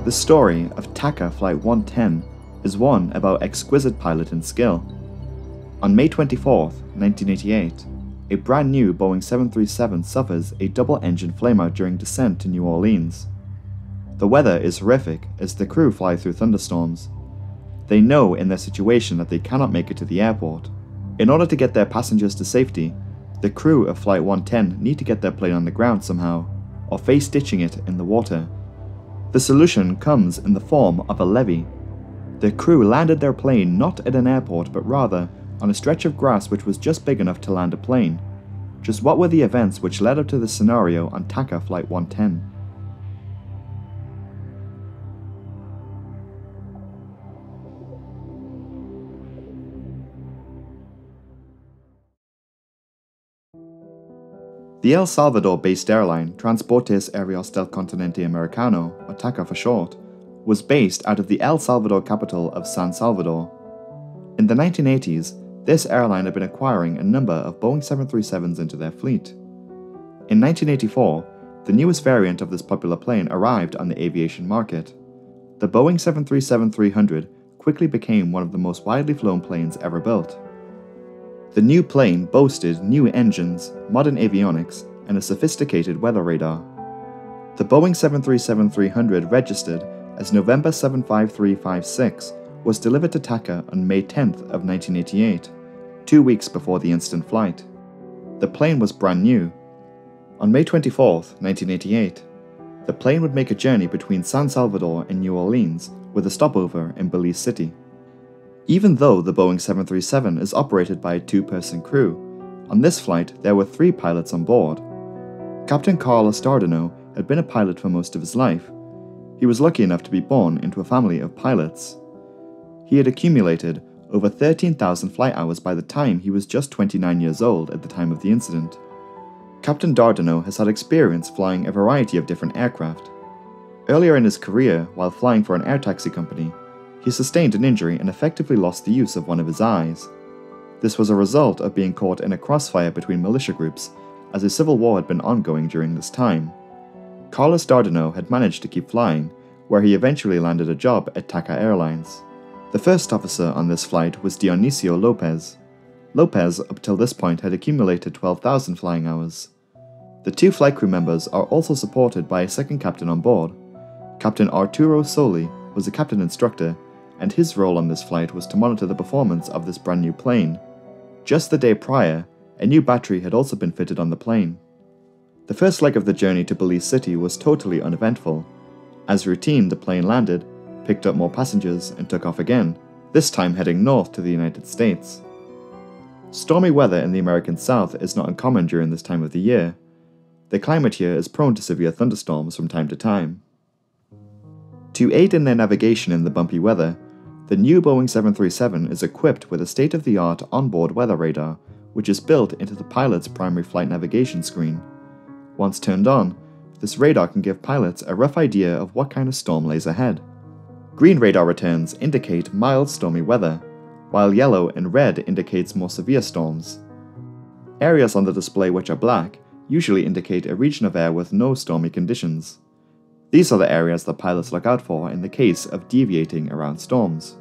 The story of TACA Flight 110 is one about exquisite piloting skill. On May 24, 1988, a brand new Boeing 737 suffers a double-engine flameout during descent to New Orleans. The weather is horrific as the crew fly through thunderstorms. They know in their situation that they cannot make it to the airport. In order to get their passengers to safety, the crew of Flight 110 need to get their plane on the ground somehow, or face ditching it in the water. The solution comes in the form of a levee. The crew landed their plane not at an airport but rather on a stretch of grass which was just big enough to land a plane. Just what were the events which led up to this scenario on TACA Flight 110? The El Salvador-based airline Transportes Aéreos del Continente Americano, or TACA for short, was based out of the El Salvador capital of San Salvador. In the 1980s, this airline had been acquiring a number of Boeing 737s into their fleet. In 1984, the newest variant of this popular plane arrived on the aviation market. The Boeing 737-300 quickly became one of the most widely flown planes ever built. The new plane boasted new engines, modern avionics, and a sophisticated weather radar. The Boeing 737-300 registered as November 75356 was delivered to TACA on May 10th of 1988, 2 weeks before the instant flight. The plane was brand new. On May 24th, 1988, the plane would make a journey between San Salvador and New Orleans with a stopover in Belize City. Even though the Boeing 737 is operated by a two-person crew, on this flight there were 3 pilots on board. Captain Carlos Dardano had been a pilot for most of his life. He was lucky enough to be born into a family of pilots. He had accumulated over 13,000 flight hours by the time he was just 29 years old at the time of the incident. Captain Dardano has had experience flying a variety of different aircraft. Earlier in his career, while flying for an air taxi company, he sustained an injury and effectively lost the use of one of his eyes. This was a result of being caught in a crossfire between militia groups, as a civil war had been ongoing during this time. Carlos Dardano had managed to keep flying, where he eventually landed a job at TACA Airlines. The first officer on this flight was Dionisio Lopez. Lopez, up till this point, had accumulated 12,000 flying hours. The 2 flight crew members are also supported by a second captain on board. Captain Arturo Soli was the captain instructor, and his role on this flight was to monitor the performance of this brand new plane. Just the day prior, a new battery had also been fitted on the plane. The first leg of the journey to Belize City was totally uneventful. As routine, the plane landed, picked up more passengers, and took off again, this time heading north to the United States. Stormy weather in the American South is not uncommon during this time of the year. The climate here is prone to severe thunderstorms from time to time. To aid in their navigation in the bumpy weather, the new Boeing 737 is equipped with a state-of-the-art onboard weather radar, which is built into the pilot's primary flight navigation screen. Once turned on, this radar can give pilots a rough idea of what kind of storm lays ahead. Green radar returns indicate mild stormy weather, while yellow and red indicates more severe storms. Areas on the display which are black usually indicate a region of air with no stormy conditions. These are the areas that pilots look out for in the case of deviating around storms.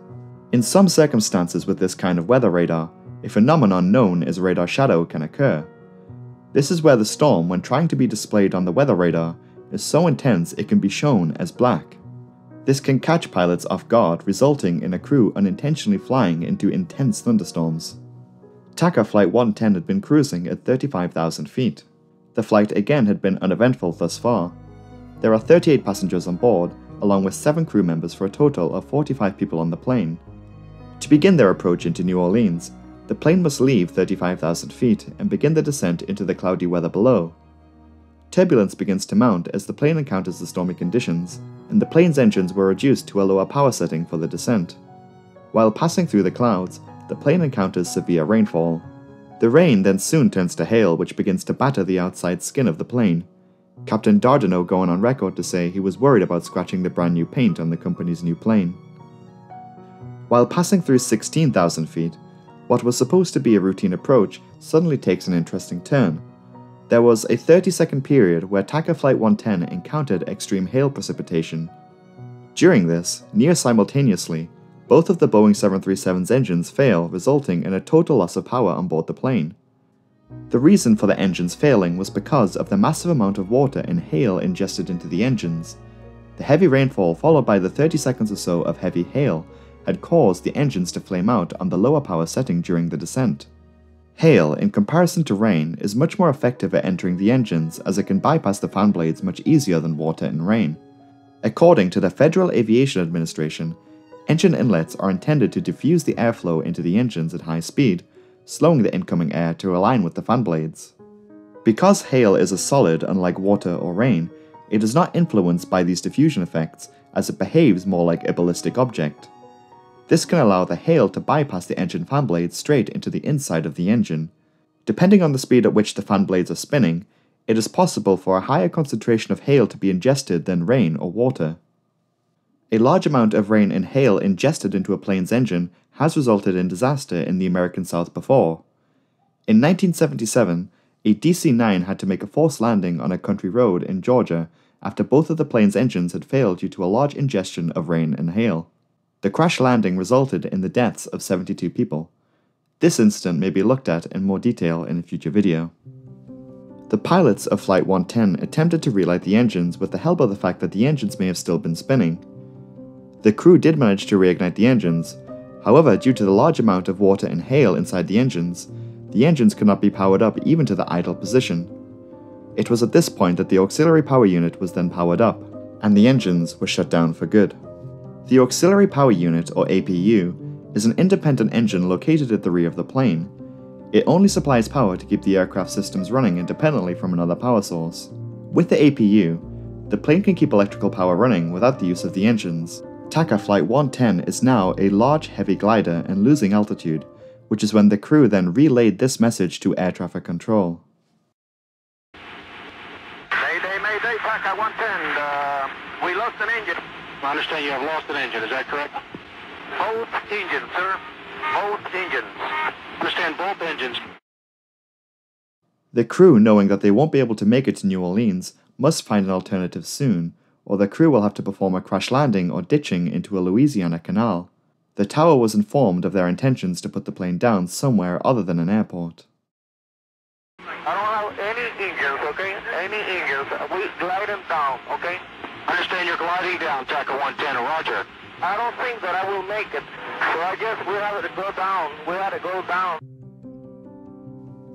In some circumstances with this kind of weather radar, a phenomenon known as radar shadow can occur. This is where the storm, when trying to be displayed on the weather radar, is so intense it can be shown as black. This can catch pilots off guard, resulting in a crew unintentionally flying into intense thunderstorms. TACA Flight 110 had been cruising at 35,000 feet. The flight again had been uneventful thus far. There are 38 passengers on board, along with 7 crew members for a total of 45 people on the plane. To begin their approach into New Orleans, the plane must leave 35,000 feet and begin the descent into the cloudy weather below. Turbulence begins to mount as the plane encounters the stormy conditions, and the plane's engines were reduced to a lower power setting for the descent. While passing through the clouds, the plane encounters severe rainfall. The rain then soon turns to hail, which begins to batter the outside skin of the plane. Captain Dardano going on record to say he was worried about scratching the brand new paint on the company's new plane. While passing through 16,000 feet, what was supposed to be a routine approach suddenly takes an interesting turn. There was a 30-second period where TACA Flight 110 encountered extreme hail precipitation. During this, near simultaneously, both of the Boeing 737's engines fail, resulting in a total loss of power on board the plane. The reason for the engines failing was because of the massive amount of water and hail ingested into the engines. The heavy rainfall followed by the 30 seconds or so of heavy hail had caused the engines to flame out on the lower power setting during the descent. Hail, in comparison to rain, is much more effective at entering the engines as it can bypass the fan blades much easier than water and rain. According to the Federal Aviation Administration, engine inlets are intended to diffuse the airflow into the engines at high speed, slowing the incoming air to align with the fan blades. Because hail is a solid unlike water or rain, it is not influenced by these diffusion effects as it behaves more like a ballistic object. This can allow the hail to bypass the engine fan blades straight into the inside of the engine. Depending on the speed at which the fan blades are spinning, it is possible for a higher concentration of hail to be ingested than rain or water. A large amount of rain and hail ingested into a plane's engine has resulted in disaster in the American South before. In 1977, a DC-9 had to make a forced landing on a country road in Georgia after both of the plane's engines had failed due to a large ingestion of rain and hail. The crash landing resulted in the deaths of 72 people. This incident may be looked at in more detail in a future video. The pilots of Flight 110 attempted to relight the engines with the help of the fact that the engines may have still been spinning. The crew did manage to reignite the engines. However, due to the large amount of water and hail inside the engines could not be powered up even to the idle position. It was at this point that the auxiliary power unit was then powered up, and the engines were shut down for good. The auxiliary power unit, or APU, is an independent engine located at the rear of the plane. It only supplies power to keep the aircraft systems running independently from another power source. With the APU, the plane can keep electrical power running without the use of the engines. TACA Flight 110 is now a large heavy glider and losing altitude, which is when the crew then relayed this message to air traffic control. Mayday, TACA 110, we lost an engine. I understand you have lost an engine, is that correct? Both engines, sir. Both engines. Understand both engines. The crew, knowing that they won't be able to make it to New Orleans, must find an alternative soon, or the crew will have to perform a crash landing or ditching into a Louisiana canal. The tower was informed of their intentions to put the plane down somewhere other than an airport. I don't have any engines, okay? Any engines. We glide them down, okay? I understand you're gliding down, TACA 110, roger. I don't think that I will make it, so I guess we have to go down. We have to go down.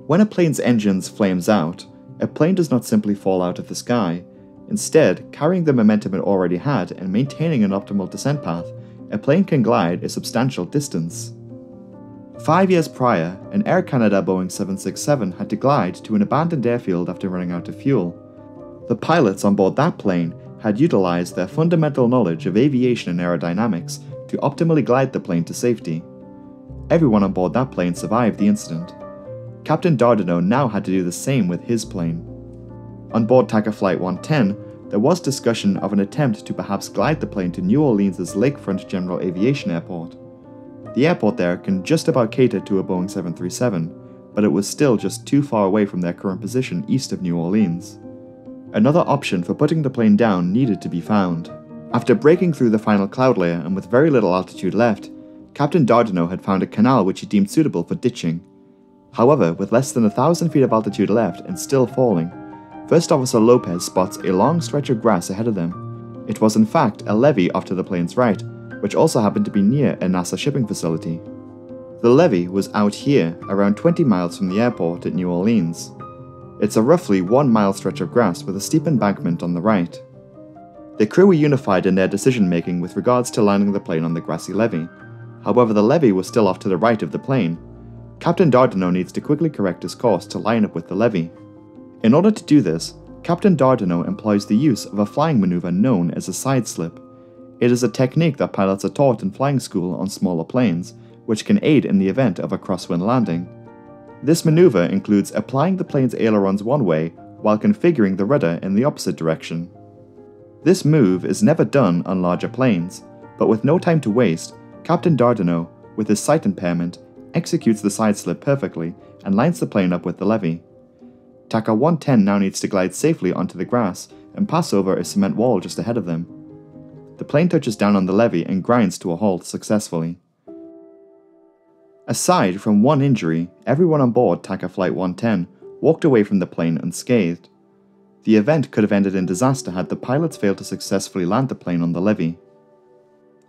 When a plane's engines flames out, a plane does not simply fall out of the sky. Instead, carrying the momentum it already had and maintaining an optimal descent path, a plane can glide a substantial distance. 5 years prior, an Air Canada Boeing 767 had to glide to an abandoned airfield after running out of fuel. The pilots on board that plane had utilized their fundamental knowledge of aviation and aerodynamics to optimally glide the plane to safety. Everyone on board that plane survived the incident. Captain Dardano now had to do the same with his plane. On board TACA Flight 110, there was discussion of an attempt to perhaps glide the plane to New Orleans' Lakefront General Aviation Airport. The airport there can just about cater to a Boeing 737, but it was still just too far away from their current position east of New Orleans. Another option for putting the plane down needed to be found. After breaking through the final cloud layer and with very little altitude left, Captain Dardano had found a canal which he deemed suitable for ditching. However, with less than 1,000 feet of altitude left and still falling, First Officer Lopez spots a long stretch of grass ahead of them. It was in fact a levee off to the plane's right, which also happened to be near a NASA shipping facility. The levee was out here, around 20 miles from the airport at New Orleans. It's a roughly 1 mile stretch of grass with a steep embankment on the right. The crew were unified in their decision making with regards to landing the plane on the grassy levee. However, the levee was still off to the right of the plane. Captain Dardano needs to quickly correct his course to line up with the levee. In order to do this, Captain Dardano employs the use of a flying maneuver known as a side slip. It is a technique that pilots are taught in flying school on smaller planes, which can aid in the event of a crosswind landing. This maneuver includes applying the plane's ailerons one way while configuring the rudder in the opposite direction. This move is never done on larger planes, but with no time to waste, Captain Dardano, with his sight impairment, executes the side slip perfectly and lines the plane up with the levee. TACA 110 now needs to glide safely onto the grass and pass over a cement wall just ahead of them. the plane touches down on the levee and grinds to a halt successfully. Aside from one injury, everyone on board TACA Flight 110 walked away from the plane unscathed. The event could have ended in disaster had the pilots failed to successfully land the plane on the levee.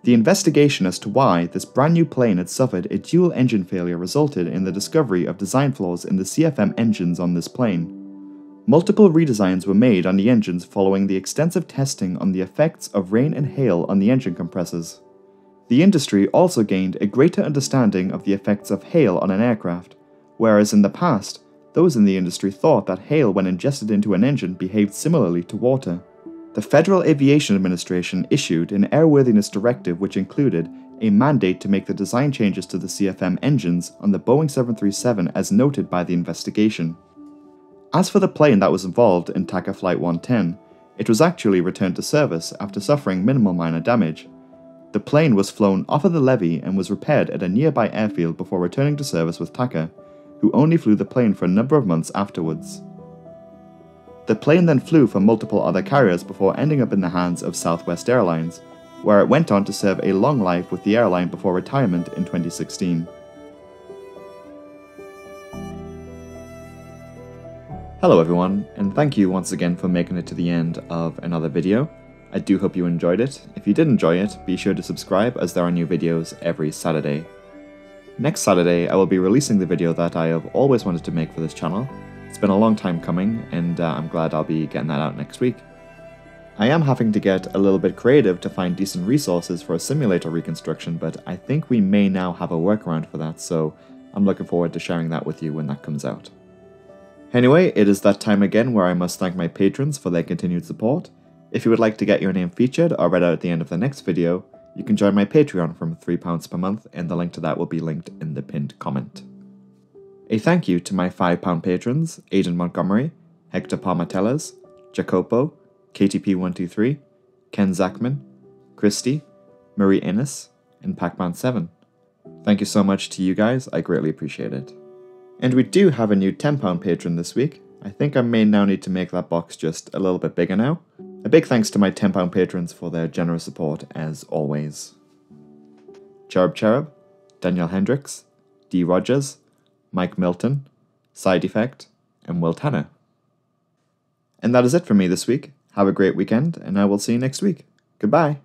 The investigation as to why this brand new plane had suffered a dual engine failure resulted in the discovery of design flaws in the CFM engines on this plane. Multiple redesigns were made on the engines following the extensive testing on the effects of rain and hail on the engine compressors. The industry also gained a greater understanding of the effects of hail on an aircraft, whereas in the past, those in the industry thought that hail when ingested into an engine behaved similarly to water. The Federal Aviation Administration issued an airworthiness directive which included a mandate to make the design changes to the CFM engines on the Boeing 737 as noted by the investigation. As for the plane that was involved in TACA Flight 110, it was actually returned to service after suffering minimal minor damage. The plane was flown off of the levee and was repaired at a nearby airfield before returning to service with TACA, who only flew the plane for a number of months afterwards. The plane then flew for multiple other carriers before ending up in the hands of Southwest Airlines, where it went on to serve a long life with the airline before retirement in 2016. Hello everyone, and thank you once again for making it to the end of another video. I do hope you enjoyed it. If you did enjoy it, be sure to subscribe as there are new videos every Saturday. Next Saturday, I will be releasing the video that I have always wanted to make for this channel. It's been a long time coming, and I'm glad I'll be getting that out next week. I am having to get a little bit creative to find decent resources for a simulator reconstruction, but I think we may now have a workaround for that, so I'm looking forward to sharing that with you when that comes out. Anyway, it is that time again where I must thank my patrons for their continued support. If you would like to get your name featured or read out at the end of the next video, you can join my Patreon from £3 per month, and the link to that will be linked in the pinned comment. A thank you to my £5 patrons, Aidan Montgomery, Hector Palmatellas, Jacopo, KTP123, Ken Zachman, Christy, Marie Innes, and Pacman7. Thank you so much to you guys, I greatly appreciate it. And we do have a new £10 patron this week. I think I may now need to make that box just a little bit bigger now. A big thanks to my £10 patrons for their generous support as always. Cherub Cherub, Daniel Hendricks, D. Rogers, Mike Milton, Side Effect, and Will Tanner. And that is it for me this week. Have a great weekend, and I will see you next week. Goodbye.